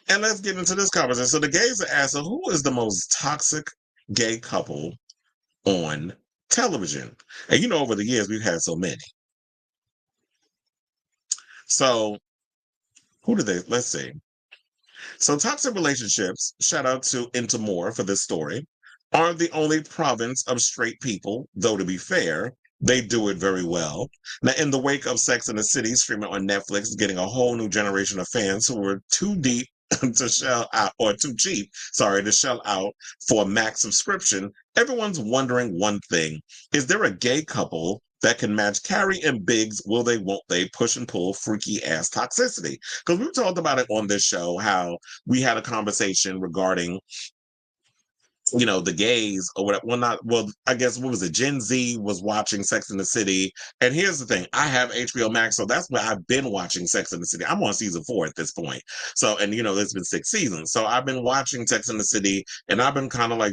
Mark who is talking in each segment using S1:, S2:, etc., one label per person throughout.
S1: And let's get into this conversation. So the gays are asking, who is the most toxic gay couple on television? And you know, over the years, we've had so many. So who do they, let's see. So toxic relationships, shout out to Into More for this story, aren't the only province of straight people, though to be fair, they do it very well. Now, in the wake of Sex and the City streaming on Netflix, getting a whole new generation of fans who were too deep to shell out, or too cheap, sorry, to shell out for a max subscription, everyone's wondering one thing. Is there a gay couple that can match Carrie and Big's will they, won't they, push and pull freaky ass toxicity? Because we talked about it on this show, how we had a conversation regarding, you know, the gays or whatever. Well, not, well, I guess, what was it? Gen Z was watching Sex in the City. And here's the thing, I have HBO Max, so that's where I've been watching Sex in the City. I'm on season 4 at this point. So, and you know, there's been 6 seasons. So I've been watching Sex in the City, and I've been kind of like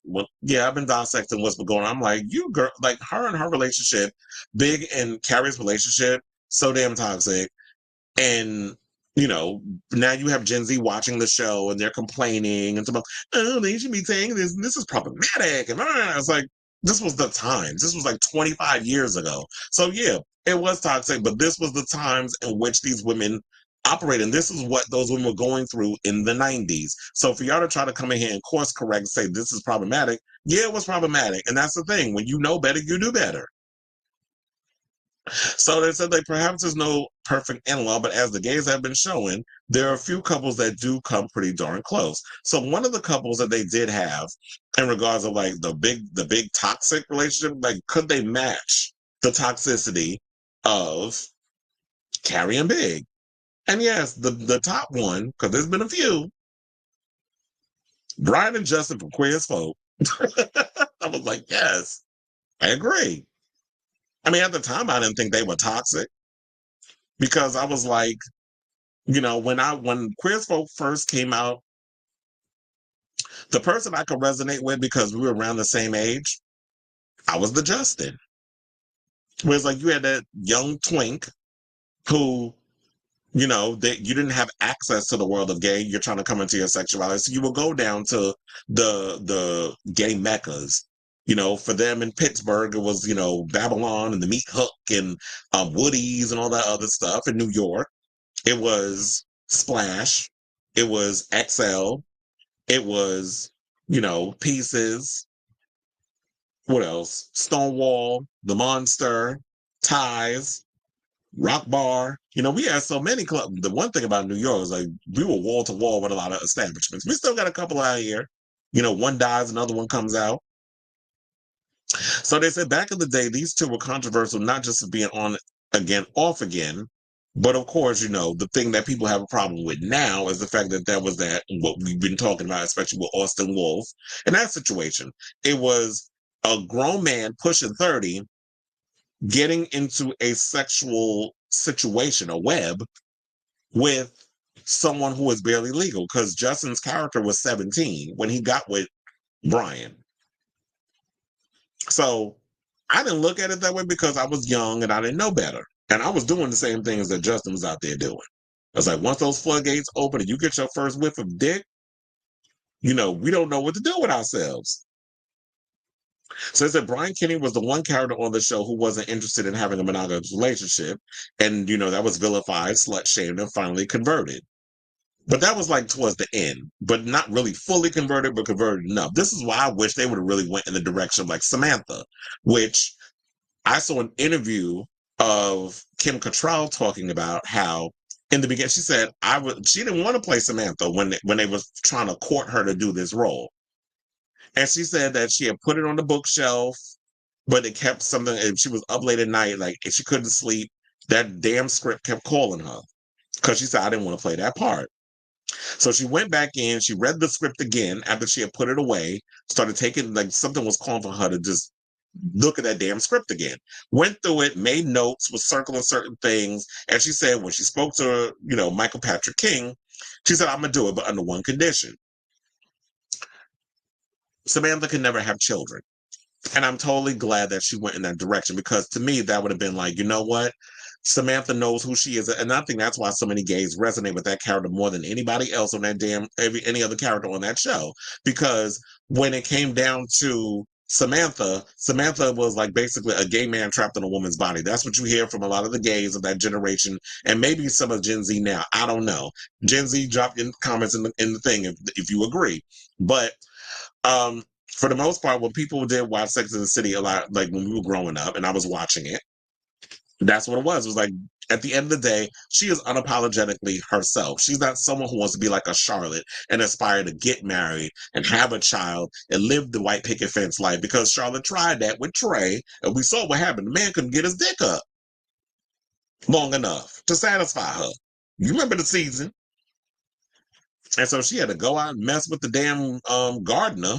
S1: well, yeah, I've been dissecting what's been going on. I'm like, you girl, like her and her relationship, Big and Carrie's relationship, so damn toxic. And you know, now you have Gen Z watching the show and they're complaining and about, oh, they should be saying this. And this is problematic. And it's like, this was the times. This was like 25 years ago. So yeah, it was toxic, but this was the times in which these women operate. And this is what those women were going through in the 90s. So for y'all to try to come in here and course correct and say this is problematic, yeah, it was problematic. And that's the thing. When you know better, you do better. So they said like perhaps there's no perfect analog, but as the gays have been showing, there are a few couples that do come pretty darn close. So one of the couples that they did have in regards of like the big toxic relationship, like could they match the toxicity of Carrie and Big? And yes, the top one, because there's been a few, Brian and Justin from Queer as Folk. I was like, yes, I agree. I mean, at the time, I didn't think they were toxic because I was like, you know, when Queer as Folk first came out, the person I could resonate with because we were around the same age, I was the Justin. Whereas like you had that young twink who, you know, that you didn't have access to the world of gay. You're trying to come into your sexuality, so you will go down to the gay meccas. You know, for them in Pittsburgh, it was, you know, Babylon and the Meat Hook and Woody's and all that other stuff. In New York, it was Splash, it was XL, it was, you know, Pieces. What else? Stonewall, The Monster, Ties, Rock Bar. You know, we had so many clubs. The one thing about New York is like we were wall to wall with a lot of establishments. We still got a couple out here. You know, one dies, another one comes out. So they said back in the day, these two were controversial, not just for being on again, off again, but of course, you know, the thing that people have a problem with now is the fact that that was that what we've been talking about, especially with Austin Wolf. In that situation, it was a grown man pushing 30 getting into a sexual situation, a web, with someone who was barely legal because Justin's character was 17 when he got with Brian. So I didn't look at it that way because I was young and I didn't know better. And I was doing the same things that Justin was out there doing. I was like, once those floodgates open and you get your first whiff of dick, you know, we don't know what to do with ourselves. So it said Brian Kenny was the one character on the show who wasn't interested in having a monogamous relationship. And, you know, that was vilified, slut shamed, and finally converted. But that was like towards the end, but not really fully converted, but converted enough. This is why I wish they would have really went in the direction of like Samantha, which I saw an interview of Kim Cattrall talking about how in the beginning she said she didn't want to play Samantha when they was trying to court her to do this role. And she said that she had put it on the bookshelf, but it kept something. If she was up late at night, like if she couldn't sleep, that damn script kept calling her because she said, I didn't want to play that part. So she went back in, she read the script again after she had put it away, started taking, like something was calling for her to just look at that damn script again. Went through it, made notes, was circling certain things. And she said when she spoke to, you know, Michael Patrick King, she said, I'm going to do it, but under one condition. Samantha can never have children. And I'm totally glad that she went in that direction because to me, that would have been like, you know what? Samantha knows who she is, and I think that's why so many gays resonate with that character more than anybody else on that any other character on that show. Because when it came down to Samantha, Samantha was like basically a gay man trapped in a woman's body. That's what you hear from a lot of the gays of that generation, and maybe some of Gen Z now. I don't know. Gen Z, drop in comments in the thing if you agree. But for the most part, when people did watch Sex and the City a lot, like when we were growing up, and I was watching it, that's what it was. It was like, at the end of the day, she is unapologetically herself. She's not someone who wants to be like a Charlotte and aspire to get married and have a child and live the white picket fence life, because Charlotte tried that with Trey, and we saw what happened. The man couldn't get his dick up long enough to satisfy her. You remember the season? And so she had to go out and mess with the damn gardener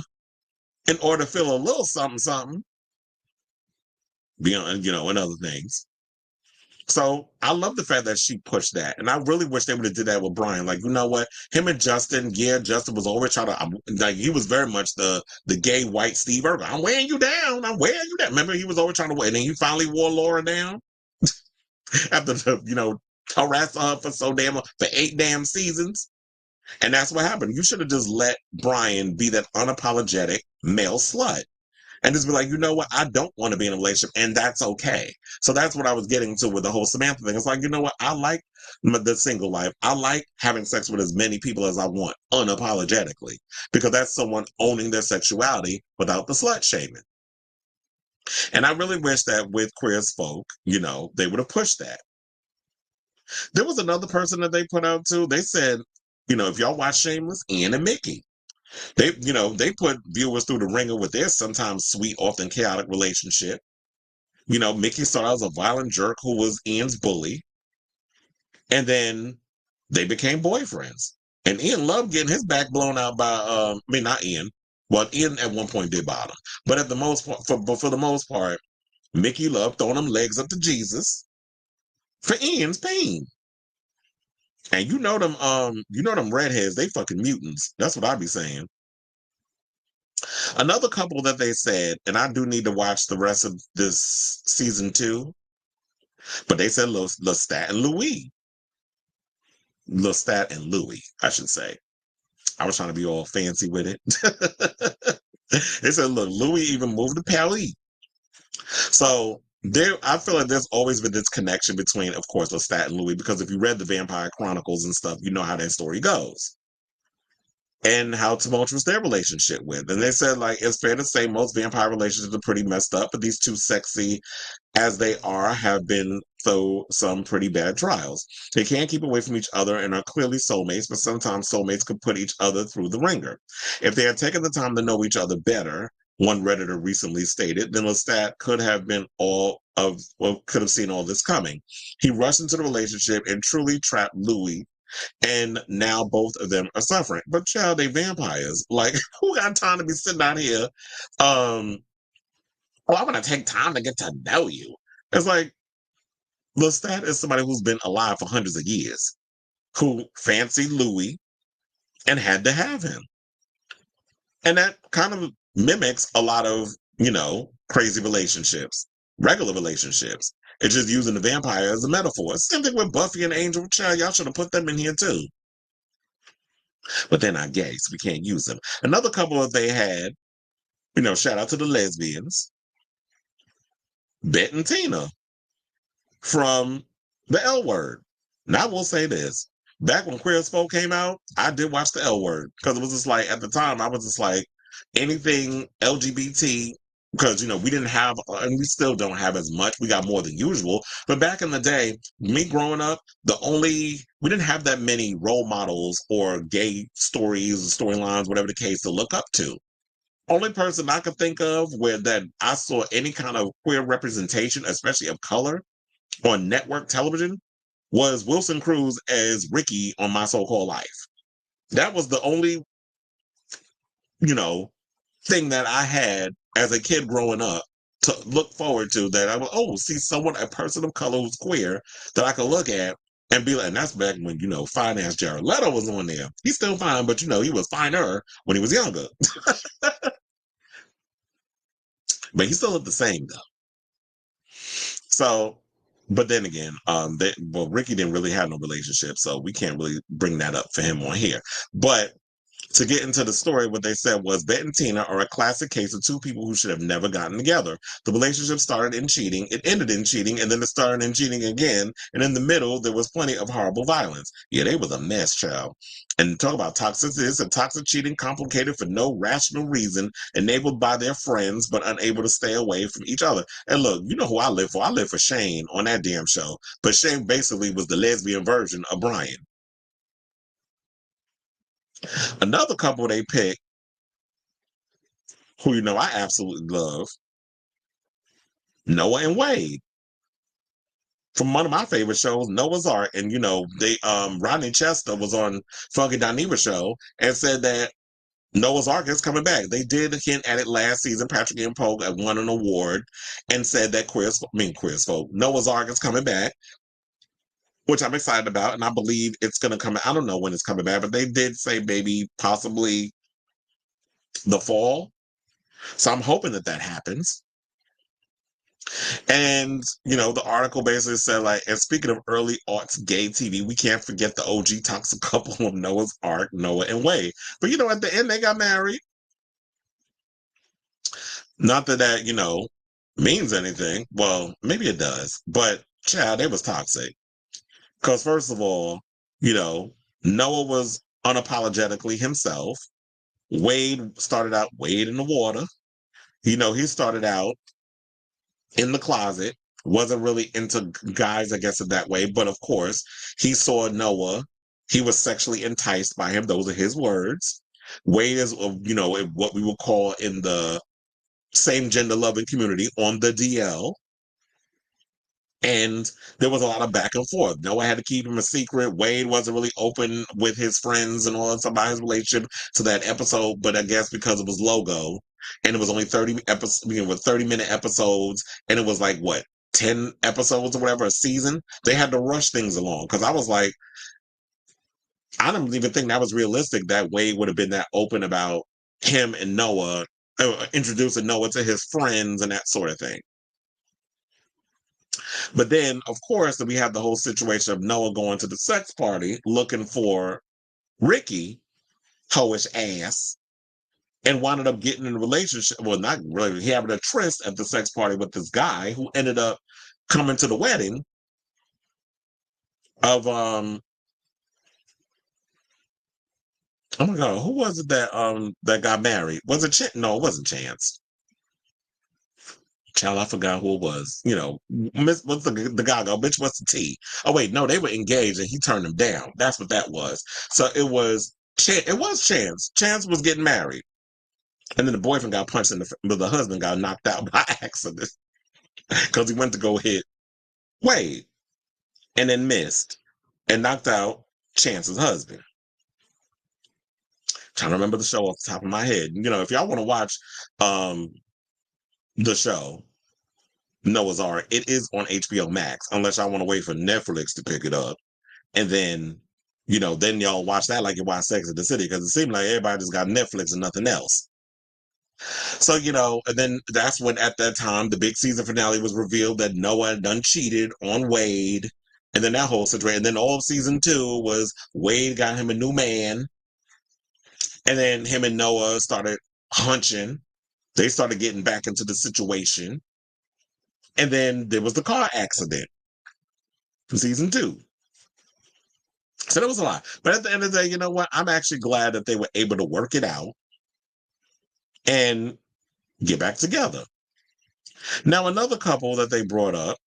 S1: in order to feel a little something, something, beyond, and other things. So I love the fact that she pushed that, and I really wish they would have did that with Brian. Like, you know what, him and Justin, yeah, Justin was always trying to, like, he was very much the gay white Steve Urkel. I'm wearing you down. I'm wearing you down. Remember, he was always trying to wear, and then he finally wore Laura down after harass her for for 8 damn seasons, and that's what happened. You should have just let Brian be that unapologetic male slut. And just be like, you know what? I don't want to be in a relationship, and that's okay. So that's what I was getting to with the whole Samantha thing. It's like, you know what? I like the single life. I like having sex with as many people as I want, unapologetically, because that's someone owning their sexuality without the slut shaming. And I really wish that with Queer as Folk, they would have pushed that. There was another person that they put out too. They said, if y'all watch Shameless, Ian and Mickey. They put viewers through the ringer with their sometimes sweet, often chaotic relationship. Mickey started out as a violent jerk who was Ian's bully, and then they became boyfriends. And Ian loved getting his back blown out by, not Ian. Well, Ian at one point did bottom, but at the most part, for the most part, Mickey loved throwing them legs up to Jesus for Ian's pain. And them redheads, they fucking mutants. That's what I be saying. Another couple that they said, and I do need to watch the rest of this season 2, but they said Lestat and Louis. Lestat and Louis, I should say. I was trying to be all fancy with it. They said, look, Louis even moved to Paris. So I feel like there's always been this connection between, of course, Lestat and Louis, because if you read the Vampire Chronicles and stuff, you know how that story goes. And how tumultuous their relationship with. And they said, like, it's fair to say most vampire relationships are pretty messed up, but these two, sexy as they are, have been through some pretty bad trials. They can't keep away from each other and are clearly soulmates, but sometimes soulmates could put each other through the ringer. If they had taken the time to know each other better, one Redditor recently stated, then Lestat could have seen all this coming. He rushed into the relationship and truly trapped Louis, and now both of them are suffering. But child, they vampires. Like, who got time to be sitting out here? I want to take time to get to know you. It's like, Lestat is somebody who's been alive for hundreds of years, who fancied Louis and had to have him. And that kind of mimics a lot of, crazy relationships, regular relationships. It's just using the vampire as a metaphor. Same thing with Buffy and Angel. Child, y'all should have put them in here too. But they're not gay, so we can't use them. Another couple that they had, shout out to the lesbians, Bet and Tina from the L Word. Now I will say this. Back when Queer as Folk came out, I did watch the L Word, because it was just like, at the time, I was just like, anything LGBT, because we didn't have, and we still don't have as much. We got more than usual. But back in the day, me growing up, we didn't have that many role models or gay stories, storylines, whatever the case, to look up to. Only person I could think of where that I saw any kind of queer representation, especially of color, on network television, was Wilson Cruz as Ricky on My So-Called Life. That was the only, thing that I had as a kid growing up to look forward to, that I would, see someone, a person of color who's queer, that I could look at and be like, and that's back when, fine ass Jared Leto was on there. He's still fine, but he was finer when he was younger. But he still looked the same though. So But then again, Ricky didn't really have no relationship, so we can't really bring that up for him on here. But to get into the story, what they said was Bet and Tina are a classic case of two people who should have never gotten together. The relationship started in cheating, it ended in cheating, and then it started in cheating again. And in the middle, there was plenty of horrible violence. Yeah, they was a mess, child. And talk about toxicity. It's a toxic cheating complicated for no rational reason, enabled by their friends, but unable to stay away from each other. And look, you know who I live for? I live for Shane on that damn show. But Shane basically was the lesbian version of Brian. Another couple they picked, who I absolutely love, Noah and Wade. From one of my favorite shows, Noah's Ark, and they Rodney Chester was on Funky Dineva show and said that Noah's Ark is coming back. They did hint at it last season. Patrick and Polk won an award and said that Noah's Ark is coming back, which I'm excited about, and I believe it's going to come. I don't know when it's coming back, but they did say maybe possibly the fall. So I'm hoping that happens. And the article basically said, like, and speaking of early aughts gay TV, we can't forget the OG toxic couple of Noah's Ark, Noah and Wade. But at the end they got married. Not that means anything. Well, maybe it does, but child, it was toxic. Because first of all, Noah was unapologetically himself. Wade started out Wade in the water. He started out in the closet, wasn't really into guys, I guess, in that way. But of course, he saw Noah. He was sexually enticed by him. Those are his words. Wade is, what we would call in the same gender loving community on the DL. And there was a lot of back and forth. Noah had to keep him a secret. Wade wasn't really open with his friends and all that stuff about his relationship to that episode. But I guess because it was logo and it was only 30 episodes, with 30-minute episodes, and it was like, what, 10 episodes or whatever a season, they had to rush things along. Because I was like, I don't even think that was realistic that Wade would have been that open about him and Noah, introducing Noah to his friends and that sort of thing. But then, of course, we have the whole situation of Noah going to the sex party looking for Ricky, hoish ass, and wound up getting in a relationship. Well, not really. He having a tryst at the sex party with this guy who ended up coming to the wedding of oh my god, who was it that got married? Was it No, it wasn't Chance. Child, I forgot who it was. Miss, what's the guy go? Bitch, what's the T? Oh wait, no, they were engaged and he turned them down. That's what that was. So it was Chance. Chance was getting married, and then the boyfriend got punched but the husband got knocked out by accident because he went to go hit Wade and then missed and knocked out Chance's husband. Trying to remember the show off the top of my head. If y'all want to watch the show Noah's Ark, it is on HBO Max, unless I want to wait for Netflix to pick it up. And then, then y'all watch that like you watch Sex and the City, because it seemed like everybody just got Netflix and nothing else. So, and then that's when at that time the big season finale was revealed that Noah had done cheated on Wade. And then that whole situation. And then all of season 2 was Wade got him a new man. And then him and Noah started hunching. They started getting back into the situation. And then there was the car accident for season 2. So there was a lot. But at the end of the day, you know what? I'm actually glad that they were able to work it out and get back together. Now, another couple that they brought up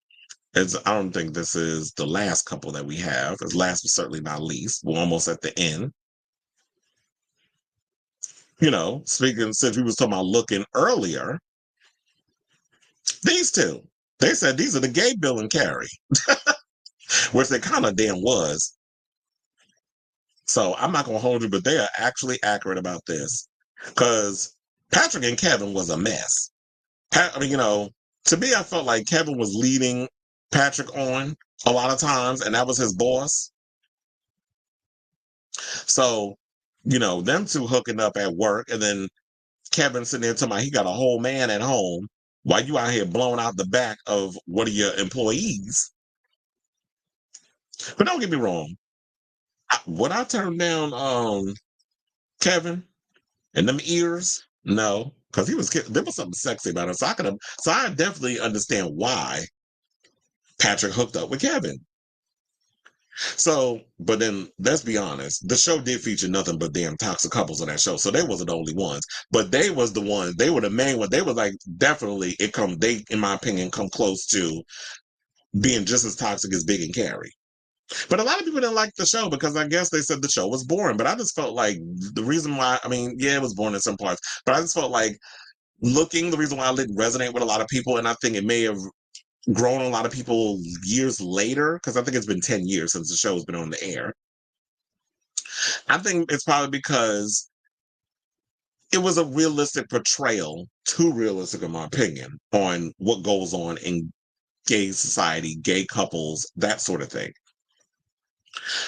S1: is, I don't think this is the last couple that we have. As last but certainly not least. We're almost at the end. Speaking, since we was talking about looking earlier, these two, they said these are the gay Bill and Carrie, which they kind of damn was. So I'm not going to hold you, but they are actually accurate about this, because Patrick and Kevin was a mess. To me, I felt like Kevin was leading Patrick on a lot of times, and that was his boss. So, them two hooking up at work, and then Kevin sitting there talking about he got a whole man at home while you out here blowing out the back of one of your employees. But don't get me wrong. Would I turn down Kevin and them ears? No, because there was something sexy about him. So I definitely understand why Patrick hooked up with Kevin. So, but then let's be honest, the show did feature nothing but damn toxic couples on that show. So they wasn't the only ones, but they was the ones. They were the main one. They were like definitely they in my opinion come close to being just as toxic as Big and Carrie. But a lot of people didn't like the show because I guess they said the show was boring. But I just felt like the reason why, I mean, yeah, it was boring in some parts, but I just felt like the reason why it didn't resonate with a lot of people, and I think it may have grown a lot of people years later, because I think it's been 10 years since the show has been on the air. I think it's probably because it was a realistic portrayal, too realistic in my opinion, on what goes on in gay society, gay couples, that sort of thing.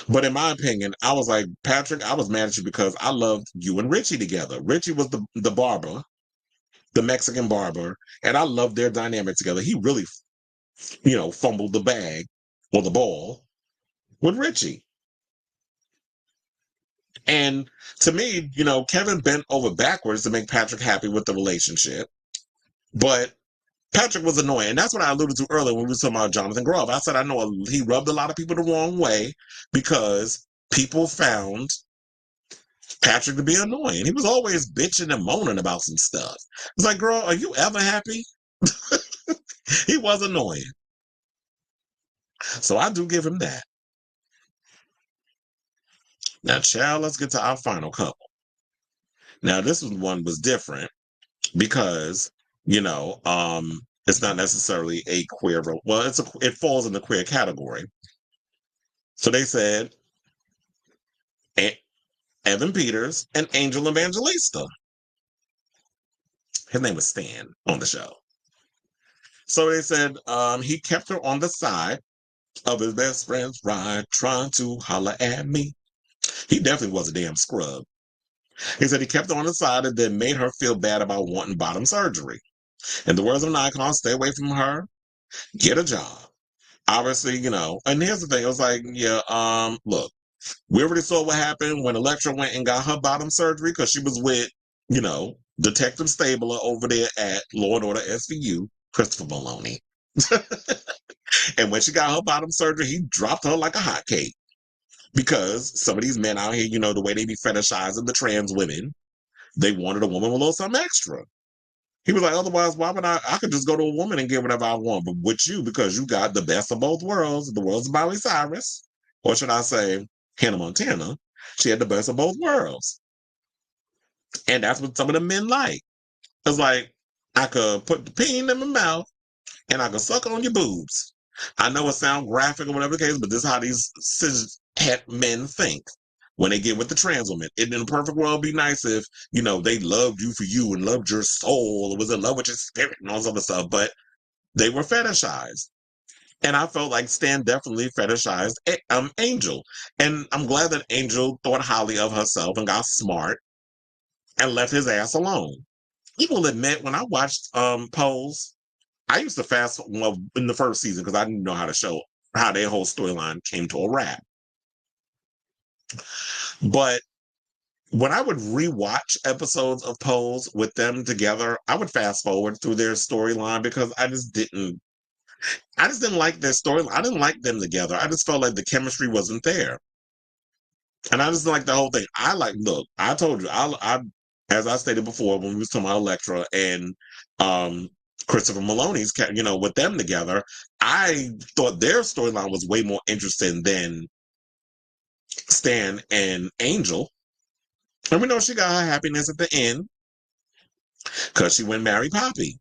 S1: But in my opinion, I was like, Patrick, I was mad at you because I loved you and Richie together. Richie was the barber, the Mexican barber, and I loved their dynamic together. He really, fumbled the bag or the ball with Richie. And to me, Kevin bent over backwards to make Patrick happy with the relationship. But Patrick was annoying. And that's what I alluded to earlier when we were talking about Jonathan Groff. I said, I know he rubbed a lot of people the wrong way because people found Patrick to be annoying. He was always bitching and moaning about some stuff. It's like, girl, are you ever happy? He was annoying. So I do give him that. Now, child, let's get to our final couple. Now, this one was different because, it's not necessarily a queer, well, it falls in the queer category. So they said Evan Peters and Angel Evangelista. His name was Stan on the show. So they said he kept her on the side of his best friend's ride, trying to holler at me. He definitely was a damn scrub. He said he kept her on the side and then made her feel bad about wanting bottom surgery. In the words of an icon, stay away from her, get a job. Obviously, and here's the thing, it was like, yeah, look, we already saw what happened when Elektra went and got her bottom surgery because she was with, Detective Stabler over there at Law and Order SVU, Christopher Maloney. And when she got her bottom surgery, he dropped her like a hotcake. Because some of these men out here, the way they be fetishizing the trans women, they wanted a woman with a little something extra. He was like, otherwise, why would I could just go to a woman and get whatever I want. But with you, because you got the best of both worlds, the world's of Miley Cyrus, or should I say Hannah Montana, she had the best of both worlds. And that's what some of the men like. It's like, I could put the peen in my mouth and I could suck on your boobs. I know it sounds graphic or whatever the case, but this is how these cishet men think when they get with the trans woman. In a perfect world, it'd be nice if, they loved you for you and loved your soul, or was in love with your spirit and all this other stuff, but they were fetishized. And I felt like Stan definitely fetishized Angel. And I'm glad that Angel thought highly of herself and got smart and left his ass alone. I will admit, when I watched Pose, I used to in the first season because I didn't know how their whole storyline came to a wrap. But when I would rewatch episodes of Pose with them together, I would fast forward through their storyline because I just didn't like their storyline. I didn't like them together. I just felt like the chemistry wasn't there. And I just like the whole thing. Look, I told you, as I stated before when we was talking about Elektra and Christopher Maloney's, with them together, I thought their storyline was way more interesting than Stan and Angel. And we know she got her happiness at the end because she went marry Poppy.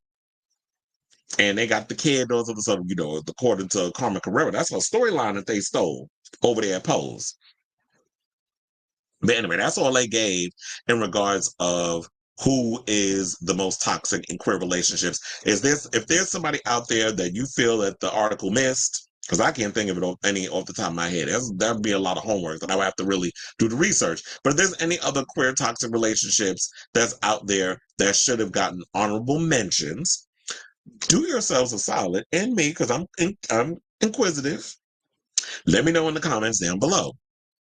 S1: And they got the kid, those other stuff, according to Carmen Carrera. That's a storyline that they stole over there at Pose. But anyway, that's all they gave in regards of who is the most toxic in queer relationships. If there's somebody out there that you feel that the article missed, because I can't think of any off the top of my head. That would be a lot of homework that I would have to really do the research. But if there's any other queer toxic relationships that's out there that should have gotten honorable mentions, do yourselves a solid, and me, because I'm inquisitive. Let me know in the comments down below.